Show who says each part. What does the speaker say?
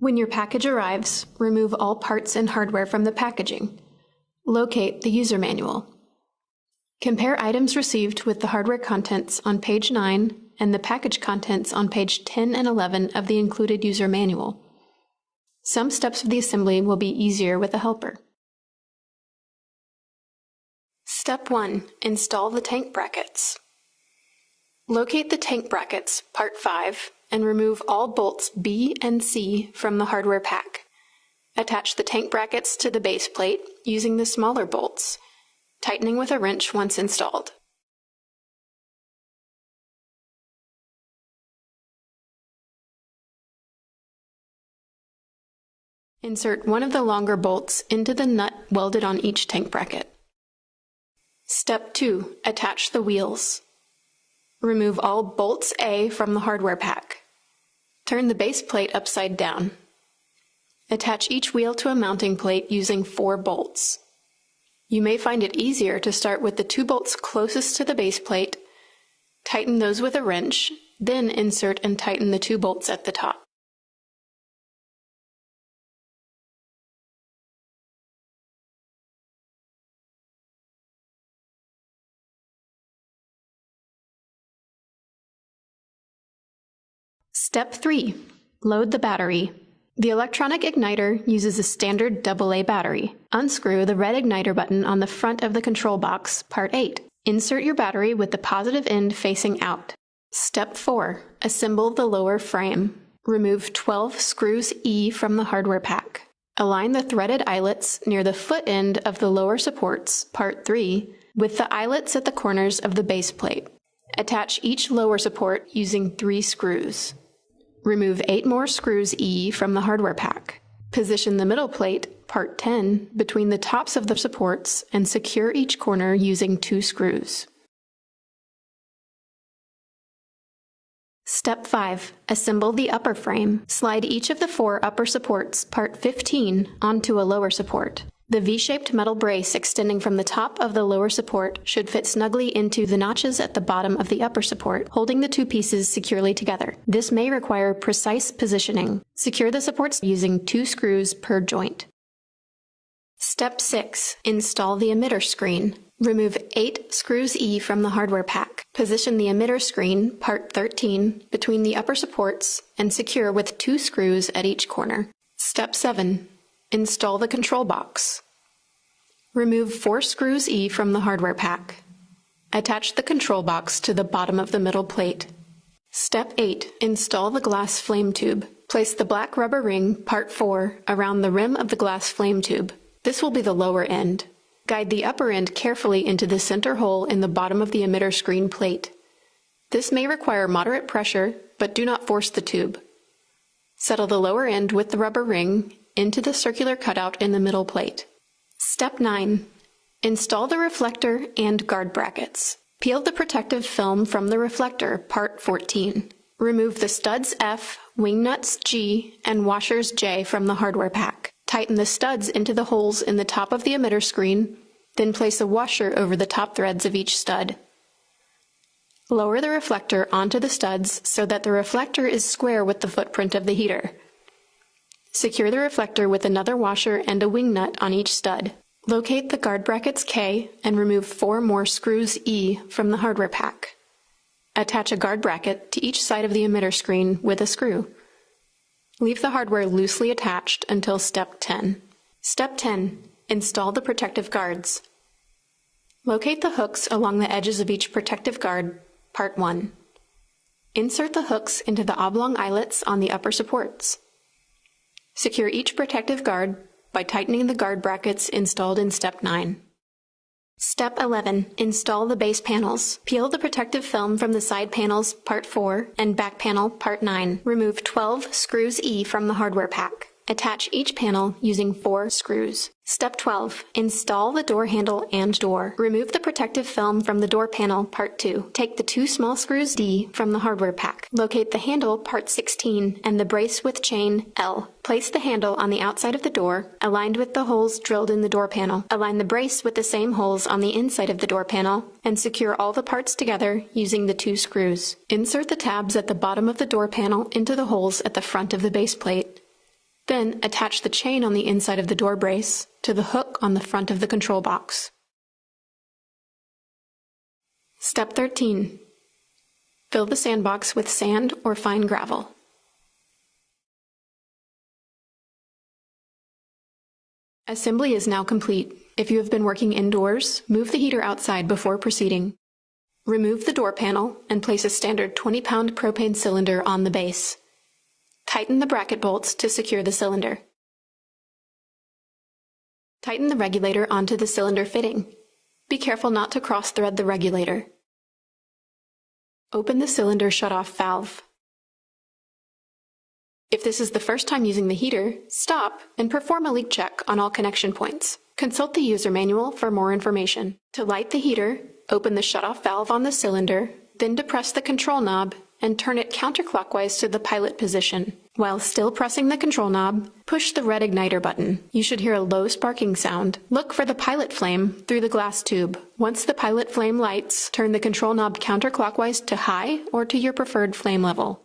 Speaker 1: When your package arrives, remove all parts and hardware from the packaging. Locate the user manual. Compare items received with the hardware contents on page 9 and the package contents on page 10 and 11 of the included user manual. Some steps of the assembly will be easier with a helper. Step 1. Install the tank brackets. Locate the tank brackets, part 5, and remove all bolts B and C from the hardware pack. Attach the tank brackets to the base plate using the smaller bolts, tightening with a wrench once installed. Insert one of the longer bolts into the nut welded on each tank bracket. Step 2. Attach the wheels. Remove all bolts A from the hardware pack. Turn the base plate upside down. Attach each wheel to a mounting plate using 4 bolts. You may find it easier to start with the 2 bolts closest to the base plate, tighten those with a wrench, then insert and tighten the 2 bolts at the top. Step 3. Load the battery. The electronic igniter uses a standard AA battery. Unscrew the red igniter button on the front of the control box, part 8. Insert your battery with the positive end facing out. Step 4. Assemble the lower frame. Remove 12 screws E from the hardware pack. Align the threaded eyelets near the foot end of the lower supports, part 3, with the eyelets at the corners of the base plate. Attach each lower support using 3 screws. Remove 8 more screws E from the hardware pack. Position the middle plate, part 10, between the tops of the supports and secure each corner using 2 screws. Step 5. Assemble the upper frame. Slide each of the 4 upper supports, part 15, onto a lower support. The V-shaped metal brace extending from the top of the lower support should fit snugly into the notches at the bottom of the upper support, holding the 2 pieces securely together. This may require precise positioning. Secure the supports using 2 screws per joint. Step 6. Install the emitter screen. Remove 8 screws E from the hardware pack. Position the emitter screen, part 13, between the upper supports and secure with 2 screws at each corner. Step 7. Install the control box. Remove 4 screws E from the hardware pack. Attach the control box to the bottom of the middle plate. Step 8. Install the glass flame tube. Place the black rubber ring, part 4, around the rim of the glass flame tube. This will be the lower end. Guide the upper end carefully into the center hole in the bottom of the emitter screen plate. This may require moderate pressure, but do not force the tube. Settle the lower end with the rubber ring into the circular cutout in the middle plate. Step 9. Install the reflector and guard brackets. Peel the protective film from the reflector, part 14. Remove the studs F, wing nuts G, and washers J from the hardware pack. Tighten the studs into the holes in the top of the emitter screen, then place a washer over the top threads of each stud. Lower the reflector onto the studs so that the reflector is square with the footprint of the heater. Secure the reflector with another washer and a wing nut on each stud. Locate the guard brackets K and remove 4 more screws E from the hardware pack. Attach a guard bracket to each side of the emitter screen with a screw. Leave the hardware loosely attached until step 10. Step 10. Install the protective guards. Locate the hooks along the edges of each protective guard, part 1. Insert the hooks into the oblong eyelets on the upper supports. Secure each protective guard by tightening the guard brackets installed in step 9. Step 11. Install the base panels. Peel the protective film from the side panels, part 4, and back panel, part 9. Remove 12 screws E from the hardware pack. Attach each panel using 4 screws. Step 12. Install the door handle and door. Remove the protective film from the door panel, part 2. Take the 2 small screws D from the hardware pack. Locate the handle, part 16, and the brace with chain L. Place the handle on the outside of the door, aligned with the holes drilled in the door panel. Align the brace with the same holes on the inside of the door panel, and secure all the parts together using the 2 screws. Insert the tabs at the bottom of the door panel into the holes at the front of the base plate. Then attach the chain on the inside of the door brace to the hook on the front of the control box. Step 13. Fill the sandbox with sand or fine gravel. Assembly is now complete. If you have been working indoors, move the heater outside before proceeding. Remove the door panel and place a standard 20-pound propane cylinder on the base. Tighten the bracket bolts to secure the cylinder. Tighten the regulator onto the cylinder fitting. Be careful not to cross-thread the regulator. Open the cylinder shutoff valve. If this is the first time using the heater, stop and perform a leak check on all connection points. Consult the user manual for more information. To light the heater, open the shutoff valve on the cylinder, then depress the control knob and turn it counterclockwise to the pilot position. While still pressing the control knob, push the red igniter button. You should hear a low sparking sound. Look for the pilot flame through the glass tube. Once the pilot flame lights, turn the control knob counterclockwise to high or to your preferred flame level.